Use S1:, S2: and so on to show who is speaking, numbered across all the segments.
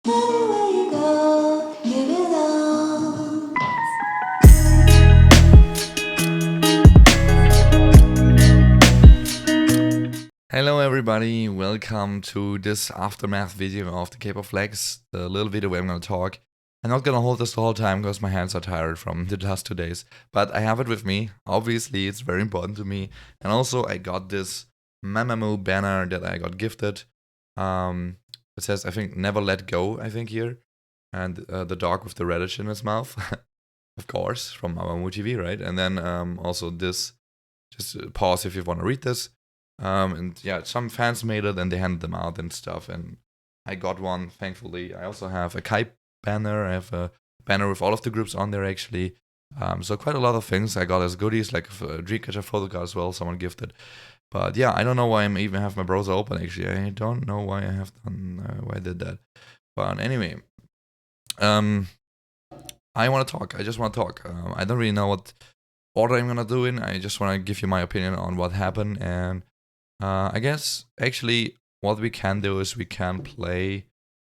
S1: Anywhere you go, you belong.
S2: Hello everybody, welcome to this aftermath video of the Kpop.Flex, the little video where I'm gonna talk. I'm not gonna hold this the whole time because my hands are tired from the last 2 days, but I have it with me. Obviously, it's very important to me. And also, I got this MAMAMOO banner that I got gifted. It says, I think, never let go, I think here. And the dog with the radish in its mouth, of course, from MAMAMOO TV, right? And then also this, just pause if you wanna read this. And yeah, some fans made it and they handed them out and stuff. And I got one, thankfully. I also have a Kai banner. I have a banner with all of the groups on there, actually. So quite a lot of things I got as goodies, like a Dreamcatcher photo card as well, someone gifted. But yeah, I don't know why I even have my browser open, actually. I don't know why I have done, why I did that. But anyway, I want to talk. I just want to talk. I don't really know what order I'm gonna do in. I just want to give you my opinion on what happened, and I guess actually what we can do is we can play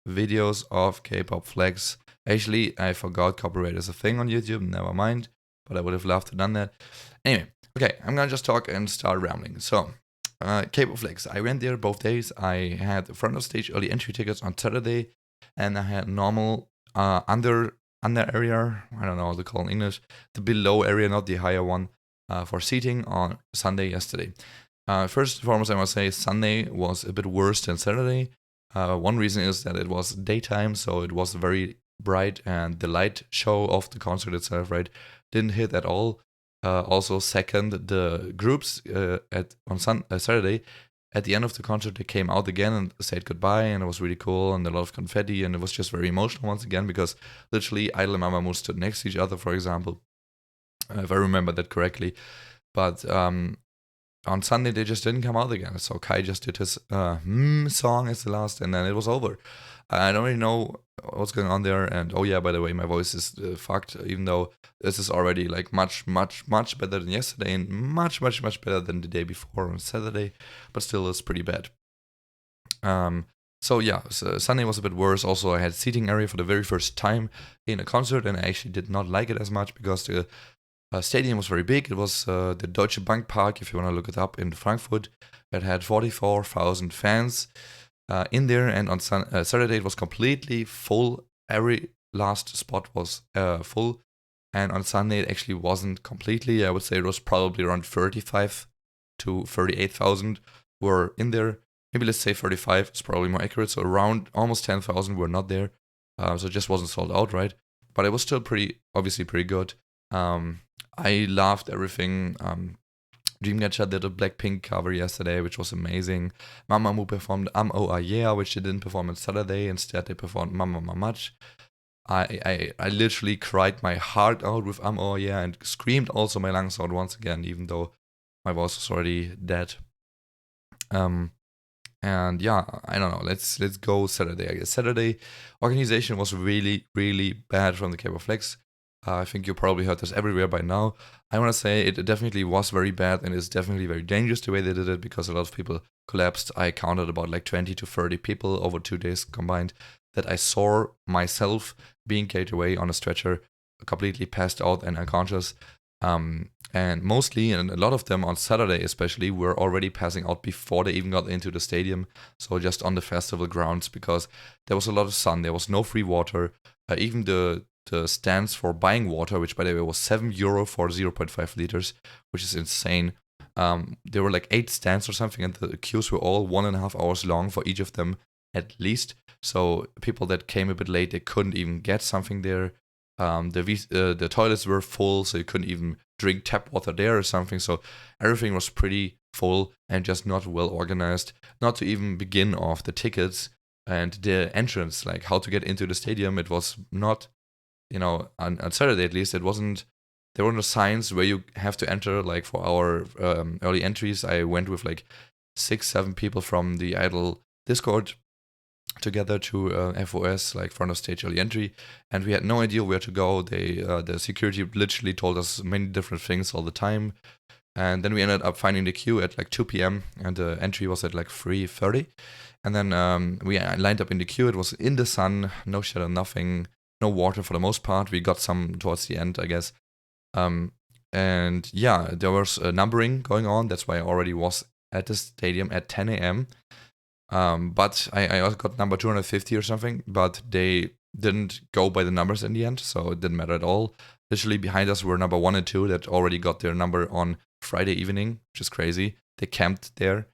S2: videos of Kpop.Flex. Actually, I forgot copyright is a thing on YouTube, never mind, but I would have loved to done that. Anyway, okay, I'm gonna just talk and start rambling. So, Kpop.Flex, I went there both days. I had front of stage early entry tickets on Saturday, and I had normal under area, I don't know how to call it in English, the below area, not the higher one, for seating on Sunday yesterday. First and foremost, I must say Sunday was a bit worse than Saturday. One reason is that it was daytime, so it was very bright, and the light show of the concert itself, right, didn't hit at all. Also, second, the groups on Saturday, at the end of the concert, they came out again and said goodbye, and it was really cool, and a lot of confetti, and it was just very emotional once again, because literally i-dle and MAMAMOO stood next to each other, for example, if I remember that correctly. But on Sunday, they just didn't come out again. So Kai just did his song as the last, and then it was over. I don't really know what's going on there. And oh yeah, by the way, my voice is fucked, even though this is already like much better than yesterday, and much better than the day before on Saturday, but still it's pretty bad. So yeah, so Sunday was a bit worse. Also, I had seating area for the very first time in a concert, and I actually did not like it as much because the stadium was very big. It was the Deutsche Bank Park, if you want to look it up, in Frankfurt. It had 44,000 fans in there, and on Saturday it was completely full. Every last spot was full, and on Sunday it actually wasn't completely. I would say it was probably around 35 to 38,000 were in there. Maybe let's say 35 is probably more accurate. So around almost 10,000 were not there. So it just wasn't sold out, right? But it was still obviously pretty good. I loved everything. Dreamcatcher did a Blackpink cover yesterday, which was amazing. MAMAMOO performed Oh Yeah, which they didn't perform on Saturday. Instead, they performed Mama. I literally cried my heart out with Oh Yeah, and screamed also my lungs out once again, even though my voice was already dead. And yeah, I don't know. Let's go Saturday. I guess Saturday organization was really bad from the Kpop.Flex. I think you probably heard this everywhere by now. I want to say it definitely was very bad, and it's definitely very dangerous the way they did it, because a lot of people collapsed. I counted about like 20 to 30 people over 2 days combined that I saw myself being carried away on a stretcher, completely passed out and unconscious. And mostly, and a lot of them on Saturday especially, were already passing out before they even got into the stadium. So just on the festival grounds, because there was a lot of sun, there was no free water. Even the stands for buying water, which by the way was €7 for 0.5 liters, which is insane. There were like 8 stands or something, and the queues were all 1.5 hours long for each of them at least. So people that came a bit late, they couldn't even get something there. The toilets were full, so you couldn't even drink tap water there or something. So everything was pretty full and just not well organized. Not to even begin off the tickets and the entrance, like how to get into the stadium. It was not, on Saturday at least, there were no signs where you have to enter. Like for our early entries, I went with like 6-7 people from the i-dle Discord together to FOS, like front of stage early entry, and we had no idea where to go. The security literally told us many different things all the time. And then we ended up finding the queue at like 2 p.m. and the entry was at like 3:30. And then we lined up in the queue. It was in the sun, no shadow, nothing, no water for the most part. We got some towards the end, I guess. And yeah, there was numbering going on. That's why I already was at the stadium at 10 a.m. But I also got number 250 or something, but they didn't go by the numbers in the end, so it didn't matter at all. Literally behind us were number 1 and 2 that already got their number on Friday evening, which is crazy. They camped there.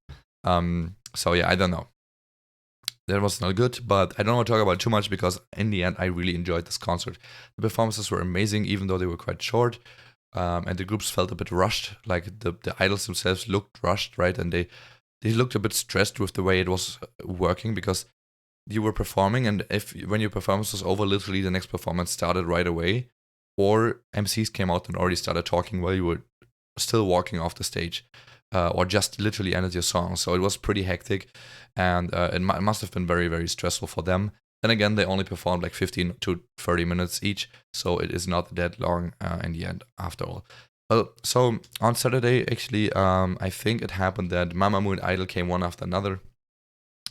S2: So yeah, I don't know. That was not good, but I don't want to talk about it too much because in the end, I really enjoyed this concert. The performances were amazing, even though they were quite short. And the groups felt a bit rushed, like the idols themselves looked rushed, right? And they looked a bit stressed with the way it was working because you were performing, and when your performance was over, literally the next performance started right away, or MCs came out and already started talking while you were still walking off the stage, or just literally ended your song. So it was pretty hectic, and it must have been very, very stressful for them. Then again, they only performed like 15 to 30 minutes each, so it is not that long in the end, after all. So on Saturday, actually, I think it happened that MAMAMOO and i-dle came one after another.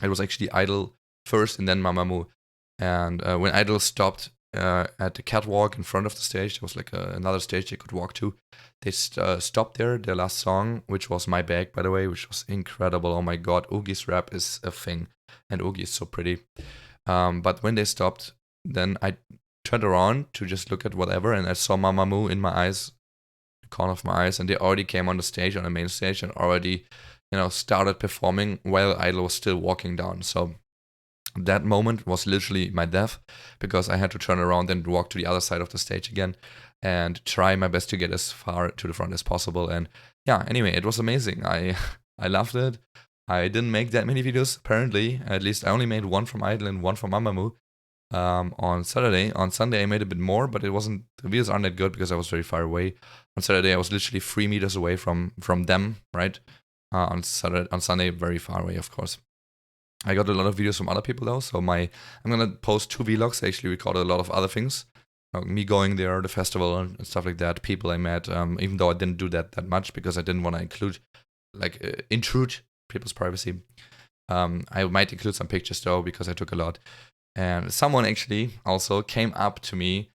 S2: It was actually i-dle first and then MAMAMOO. And when i-dle stopped at the catwalk in front of the stage, there was like another stage they could walk to. They stopped there, their last song, which was My Bag, by the way, which was incredible. Oh my god, Oogie's rap is a thing, and Oogie is so pretty. But when they stopped, then I turned around to just look at whatever, and I saw MAMAMOO in my eyes, the corner of my eyes, and they already came on the stage, on the main stage, and already, started performing while i-dle was still walking down. So that moment was literally my death, because I had to turn around and walk to the other side of the stage again and try my best to get as far to the front as possible. And yeah, anyway, it was amazing. I loved it. I didn't make that many videos, apparently. At least I only made one from i-dle and one from MAMAMOO on Saturday. On Sunday, I made a bit more, but the videos aren't that good because I was very far away. On Saturday, I was literally 3 meters away from them, right? On Sunday, very far away, of course. I got a lot of videos from other people though, so I'm gonna post 2 vlogs. I actually recorded a lot of other things, me going there, the festival and stuff like that, people I met, even though I didn't do that much because I didn't want to intrude people's privacy. I might include some pictures though because I took a lot. And someone actually also came up to me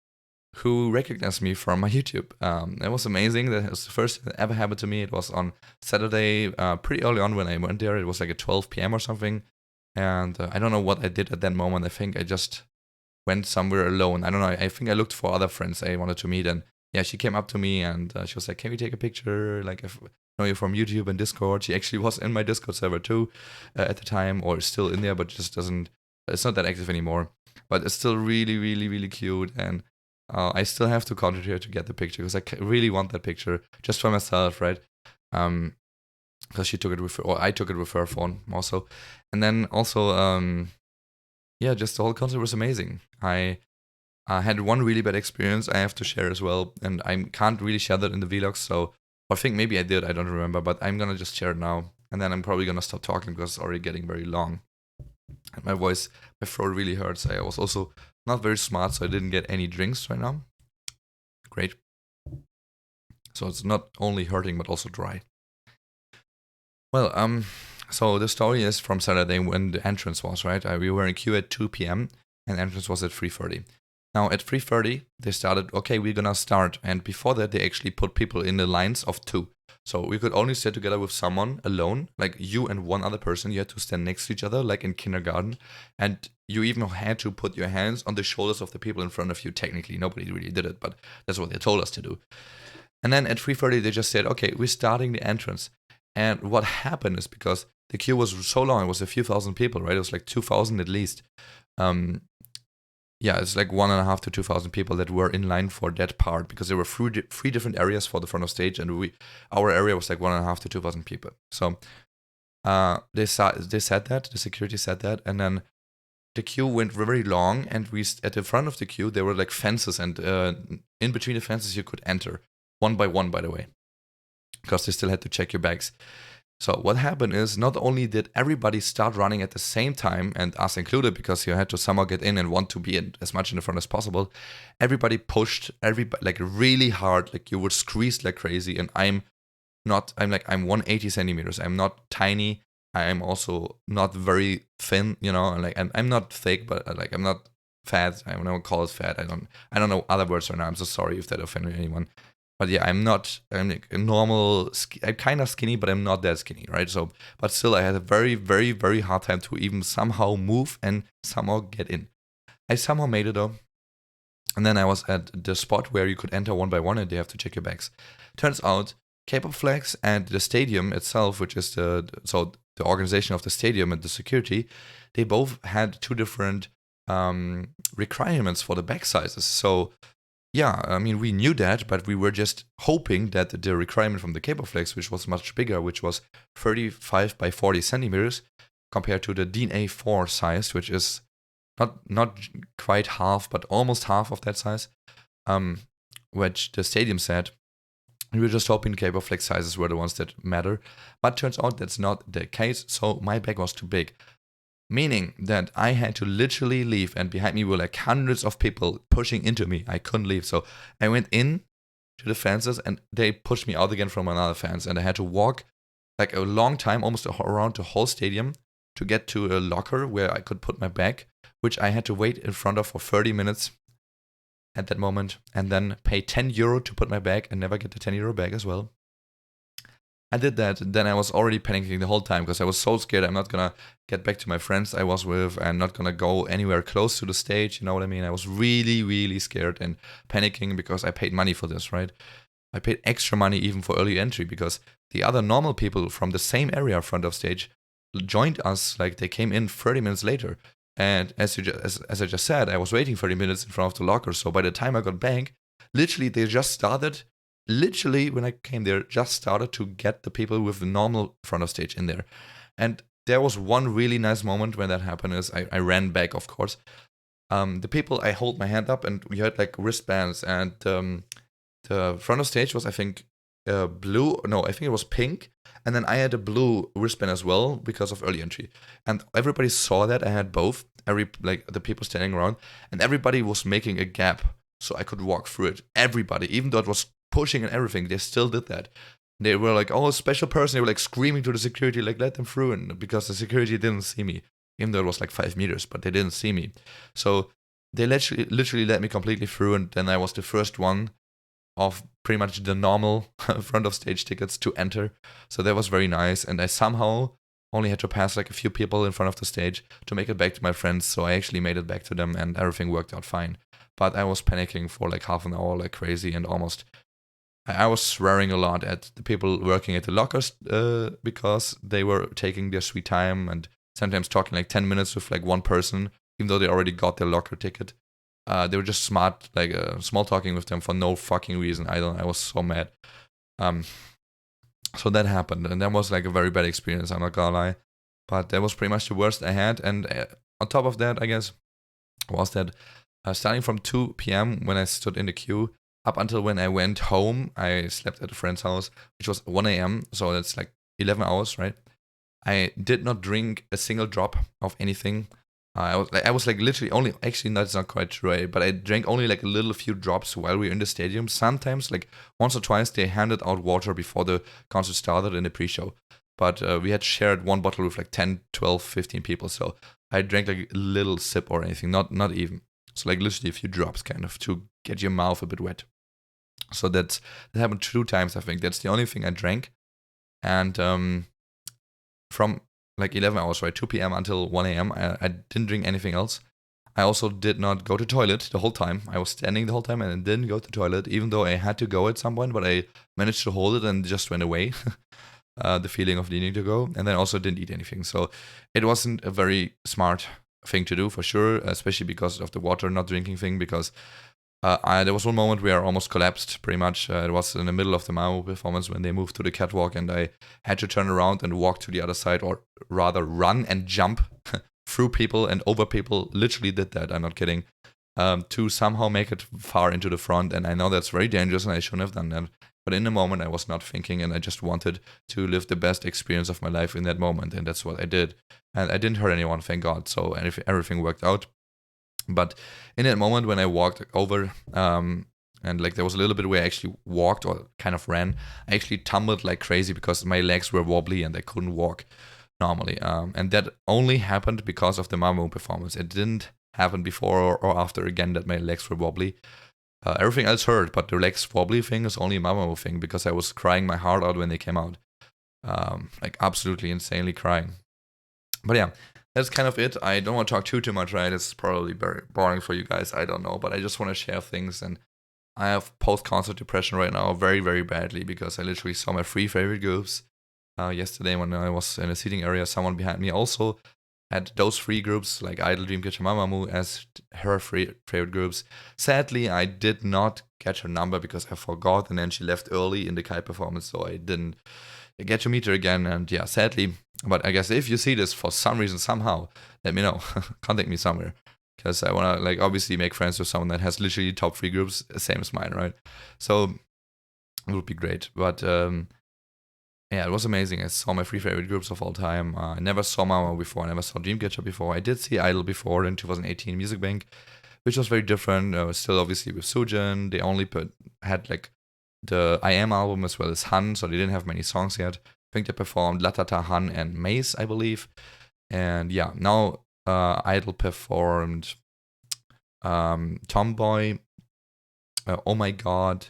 S2: who recognized me from my YouTube. It was amazing. That was the first thing that ever happened to me. It was on Saturday, pretty early on when I went there. It was like at 12 p.m. or something. And I don't know what I did at that moment. I think I just went somewhere alone. I don't know. I think I looked for other friends I wanted to meet. And yeah, she came up to me and she was like, "Can we take a picture? Like, I know you from YouTube and Discord." She actually was in my Discord server too at the time, or still in there, but just it's not that active anymore. But it's still really, really, really cute. And I still have to contact her to get the picture because I really want that picture just for myself, right? Because she took it with her, or I took it with her phone also. And then also, yeah, just the whole concert was amazing. I had one really bad experience I have to share as well, and I can't really share that in the vlogs, so I think maybe I did, I don't remember, but I'm gonna just share it now, and then I'm probably gonna stop talking because it's already getting very long. And my throat really hurts. I was also not very smart, so I didn't get any drinks right now. Great. So it's not only hurting, but also dry. Well, so the story is from Saturday when the entrance was, right? We were in queue at 2 p.m. and entrance was at 3:30. Now at 3:30, they started, okay, we're gonna start. And before that, they actually put people in the lines of 2. So we could only sit together with someone alone, like you and one other person. You had to stand next to each other, like in kindergarten. And you even had to put your hands on the shoulders of the people in front of you. Technically, nobody really did it, but that's what they told us to do. And then at 3:30, they just said, okay, we're starting the entrance. And what happened is, because the queue was so long, it was a few thousand people, right? It was like 2,000 at least. Yeah, it's like 1,500 to 2,000 people that were in line for that part, because there were three different areas for the front of stage, and our area was like 1,500 to 2,000 people. So they said that, the security said that, and then the queue went very long, and at the front of the queue there were like fences, and in between the fences you could enter one by one, by the way, because they still had to check your bags. So what happened is, not only did everybody start running at the same time, and us included, because you had to somehow get in and want to be as much in the front as possible, everybody pushed like really hard, like you would squeeze like crazy, and I'm I'm 180 centimeters. I'm not tiny. I am also not very thin, like I'm not thick, but like I'm not fat. I don't call it fat. I don't know other words right now. I'm so sorry if that offended anyone. But yeah, I'm like a normal, I'm kind of skinny, but I'm not that skinny, right? So, but still, I had a very, very, very hard time to even somehow move and somehow get in. I somehow made it though. And then I was at the spot where you could enter one by one and they have to check your bags. Turns out, Kpop.Flex and the stadium itself, which is the organization of the stadium and the security, they both had two different requirements for the bag sizes. So yeah, I mean, we knew that, but we were just hoping that the requirement from the Kpop.Flex, which was much bigger, which was 35 by 40 centimeters, compared to the DIN A4 size, which is not quite half, but almost half of that size, which the stadium said. We were just hoping Kpop.Flex sizes were the ones that matter, but turns out that's not the case, so my bag was too big. Meaning that I had to literally leave, and behind me were like hundreds of people pushing into me. I couldn't leave, so I went in to the fences, and they pushed me out again from another fence, and I had to walk like a long time, almost around the whole stadium, to get to a locker where I could put my bag, which I had to wait in front of for 30 minutes at that moment, and then pay 10 euro to put my bag and never get the 10 euro bag as well. I did that, then I was already panicking the whole time because I was so scared I'm not gonna get back to my friends I was with and not gonna go anywhere close to the stage, you know what I mean? I was really, really scared and panicking because I paid money for this, right? I paid extra money even for early entry because the other normal people from the same area front of stage joined us, like they came in 30 minutes later. And as I just said, I was waiting 30 minutes in front of the locker, so by the time I got back, literally they just started. Literally, when I came there, just started to get the people with the normal front of stage in there. And there was one really nice moment when that happened is I ran back, of course. The people, I hold my hand up and we had like wristbands and the front of stage was, I think, blue. No, I think it was pink. And then I had a blue wristband as well because of early entry. And everybody saw that I had both, the people standing around. And everybody was making a gap so I could walk through it. Everybody, even though it was pushing and everything, they still did that. They were like, oh, a special person. They were like screaming to the security, like, let them through. And because the security didn't see me, even though it was like 5 meters, but they didn't see me. So they literally let me completely through. And then I was the first one of pretty much the normal front of stage tickets to enter. So that was very nice. And I somehow only had to pass like a few people in front of the stage to make it back to my friends. So I actually made it back to them and everything worked out fine. But I was panicking for like half an hour like crazy and almost I was swearing a lot at the people working at the lockers because they were taking their sweet time and sometimes talking like 10 minutes with like one person, even though they already got their locker ticket. They were just smart, like small talking with them for no fucking reason. I was so mad. So that happened, and that was like a very bad experience. I'm not gonna lie, but that was pretty much the worst I had. And on top of that, I guess, was that starting from 2 p.m. when I stood in the queue up until when I went home, I slept at a friend's house, which was 1 a.m. So that's like 11 hours, right? I did not drink a single drop of anything. I was like literally only, actually that's not quite true, but I drank only like a little few drops while we were in the stadium. Sometimes, like once or twice, they handed out water before the concert started in the pre-show. But we had shared one bottle with like 10, 12, 15 people. So I drank like a little sip or anything, not even. So like literally a few drops kind of to get your mouth a bit wet. So that happened 2 times, I think. That's the only thing I drank. And from like 11 hours, right, 2 p.m. until 1 a.m., I didn't drink anything else. I also did not go to toilet the whole time. I was standing the whole time and I didn't go to toilet, even though I had to go at some point, but I managed to hold it and just went away. The feeling of needing to go. And then also didn't eat anything. So it wasn't a very smart thing to do for sure, especially because of the water not drinking thing, because there was one moment where I almost collapsed, pretty much. It was in the middle of the MAMAMOO performance when they moved to the catwalk and I had to turn around and walk to the other side, or rather run and jump through people and over people. Literally did that, I'm not kidding, to somehow make it far into the front. And I know that's very dangerous and I shouldn't have done that. But in the moment, I was not thinking and I just wanted to live the best experience of my life in that moment. And that's what I did. And I didn't hurt anyone, thank God. So everything worked out. But in that moment when I walked over and like there was a little bit where I actually walked or kind of ran. I actually tumbled like crazy because my legs were wobbly and I couldn't walk normally. And that only happened because of the MAMAMOO performance. It didn't happen before or after again that my legs were wobbly. Everything else hurt, but the legs wobbly thing is only a MAMAMOO thing because I was crying my heart out when they came out. Like absolutely insanely crying. But yeah, that's kind of it. I don't want to talk too much, right? It's probably very boring for you guys. I don't know, but I just want to share things. And I have post-concert depression right now very, very badly because I literally saw my 3 favorite groups yesterday when I was in a seating area. Someone behind me also had those 3 groups, like i-dle, Dreamcatcher, MAMAMOO, as her favorite groups. Sadly, I did not catch her number because I forgot, and then she left early in the Kai performance, so I didn't get to meet her again. And yeah, sadly, but I guess if you see this for some reason, somehow, let me know. Contact me somewhere. Because I want to, like, obviously make friends with someone that has literally top 3 groups, same as mine, right? So it would be great. But yeah, it was amazing. I saw my 3 favorite groups of all time. I never saw MAMAMOO before. I never saw Dreamcatcher before. I did see i-dle before in 2018 Music Bank, which was very different. Still, obviously, with Soojin. They only had like the I Am album as well as Han, so they didn't have many songs yet. I think they performed Latata, Han, and Maze, I believe. And yeah, now i-dle performed Tomboy, Oh My God,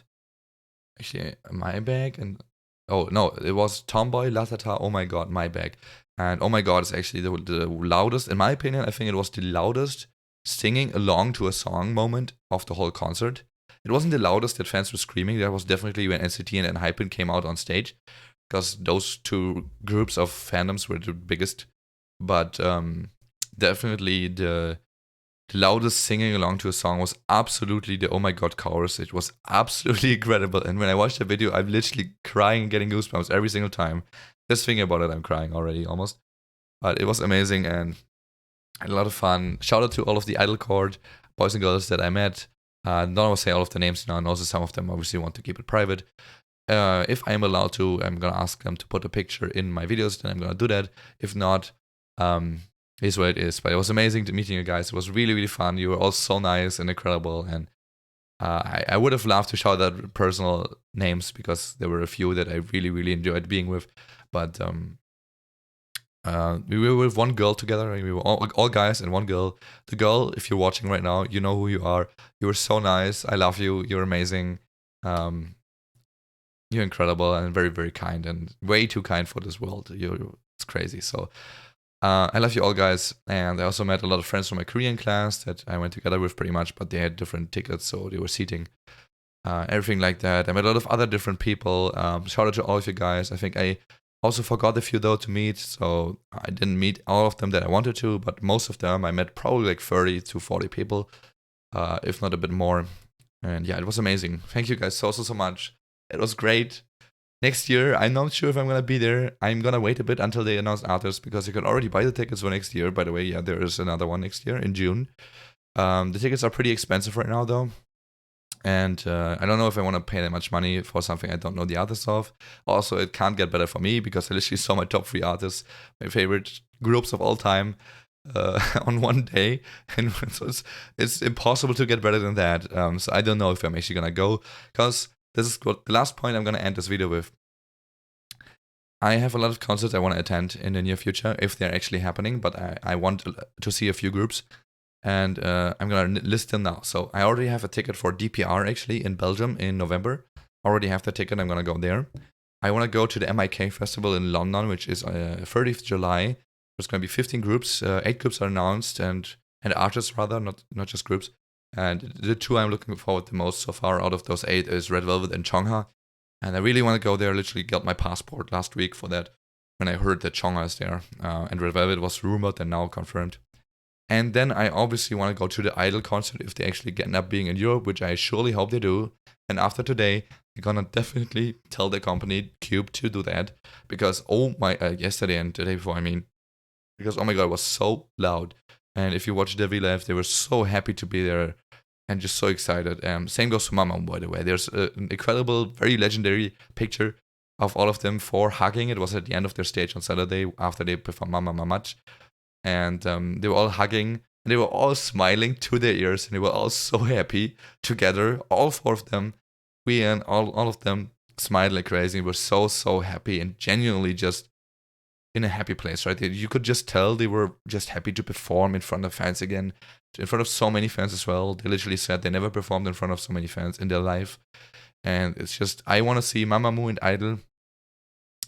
S2: actually, My Bag, and oh no, it was Tomboy, Latata, Oh My God, My Bag. And Oh My God is actually the loudest, in my opinion, I think it was the loudest singing along to a song moment of the whole concert. It wasn't the loudest that fans were screaming. That was definitely when NCT and ENHYPEN came out on stage, because those 2 groups of fandoms were the biggest. But definitely the loudest singing along to a song was absolutely the Oh My God chorus. It was absolutely incredible. And when I watched the video, I'm literally crying and getting goosebumps every single time. Just thinking about it, I'm crying already almost. But it was amazing and I had a lot of fun. Shout out to all of the i-dle Court boys and girls that I met. Don't want to say all of the names now, and also some of them obviously want to keep it private. If I'm allowed to, I'm gonna ask them to put a picture in my videos, then I'm gonna do that. If not, is what it is. But it was amazing to meeting you guys. It was really, really fun. You were all so nice and incredible. And I would have loved to shout out personal names because there were a few that I really, really enjoyed being with. But we were with one girl together. We were all guys and one girl. The girl, if you're watching right now, you know who you are. You were so nice. I love you. You're amazing. You're incredible and very, very kind and way too kind for this world. It's crazy. So I love you all, guys. And I also met a lot of friends from my Korean class that I went together with pretty much, but they had different tickets, so they were seating. Everything like that. I met a lot of other different people. Shout out to all of you guys. I think I also forgot a few though to meet, so I didn't meet all of them that I wanted to, but most of them I met probably like 30 to 40 people, if not a bit more. And yeah, it was amazing. Thank you guys so much. It was great. Next year, I'm not sure if I'm gonna be there. I'm gonna wait a bit until they announce others because you can already buy the tickets for next year. By the way, yeah, there is another one next year in June. The tickets are pretty expensive right now though. And I don't know if I want to pay that much money for something I don't know the others of. Also, it can't get better for me because I literally saw my top 3 artists, my favorite groups of all time, on one day. And so it's impossible to get better than that. So I don't know if I'm actually going to go. Because this is the last point I'm going to end this video with. I have a lot of concerts I want to attend in the near future, if they're actually happening. But I want to see a few groups. And I'm gonna list them now. So I already have a ticket for DPR actually in Belgium in November. Already have the ticket. I'm gonna go there. I want to go to the MIK festival in London, which is 30th July. There's gonna be 15 groups. 8 groups are announced and artists rather, not just groups. And the 2 I'm looking forward the most so far out of those 8 is Red Velvet and Chungha. And I really want to go there. Literally got my passport last week for that when I heard that Chungha is there. And Red Velvet was rumored and now confirmed. And then I obviously want to go to the i-dle concert if they actually end up being in Europe, which I surely hope they do. And after today, I'm gonna definitely tell the company Cube to do that because yesterday and the day before, because oh my god, it was so loud. And if you watch the V-Live, they were so happy to be there and just so excited. Same goes to MAMAMOO, by the way. There's an incredible, very legendary picture of all of them 4 hugging. It was at the end of their stage on Saturday after they performed MAMAMOO. And they were all hugging and they were all smiling to their ears, and they were all so happy together, all 4 of them. We and all of them smiled like crazy. We were so happy and genuinely just in a happy place, right? You could just tell they were just happy to perform in front of fans again, in front of so many fans as well. They literally said they never performed in front of so many fans in their life. And it's just, I want to see MAMAMOO and i-dle.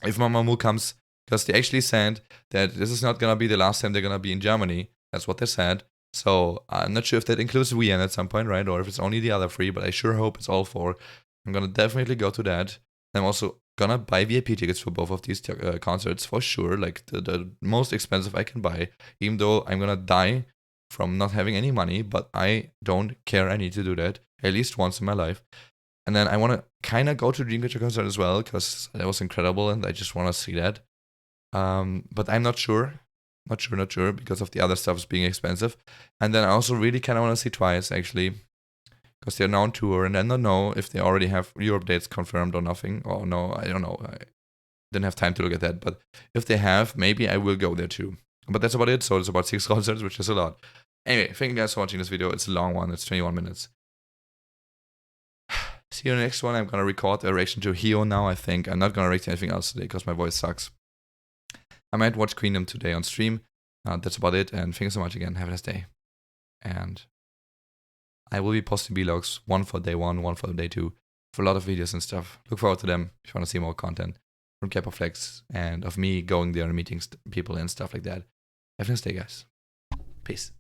S2: If MAMAMOO comes, because they actually said that this is not going to be the last time they're going to be in Germany. That's what they said. So I'm not sure if that includes Wien at some point, right? Or if it's only the other 3, but I sure hope it's all 4. I'm going to definitely go to that. I'm also gonna buy VIP tickets for both of these concerts for sure, like the most expensive I can buy, even though I'm gonna die from not having any money, but I don't care. I need to do that at least once in my life. And then I want to kind of go to Dreamcatcher concert as well, because that was incredible and I just want to see that. But I'm not sure, not sure because of the other stuff being expensive. And then I also really kind of want to see Twice, actually, because they're now on tour, and I don't know if they already have Europe dates confirmed or nothing. Or no, I don't know. I didn't have time to look at that. But if they have, maybe I will go there too. But that's about it. So it's about 6 concerts, which is a lot. Anyway, thank you guys for watching this video. It's a long one. It's 21 minutes. See you in the next one. I'm going to record a reaction to Hio now, I think. I'm not going to react to anything else today because my voice sucks. I might watch Queendom today on stream. That's about it. And thank you so much again. Have a nice day. And I will be posting vlogs, one for day 1, one for day 2, for a lot of videos and stuff. Look forward to them if you want to see more content from Kpop.Flex and of me going there and meeting people and stuff like that. Have a nice day, guys. Peace.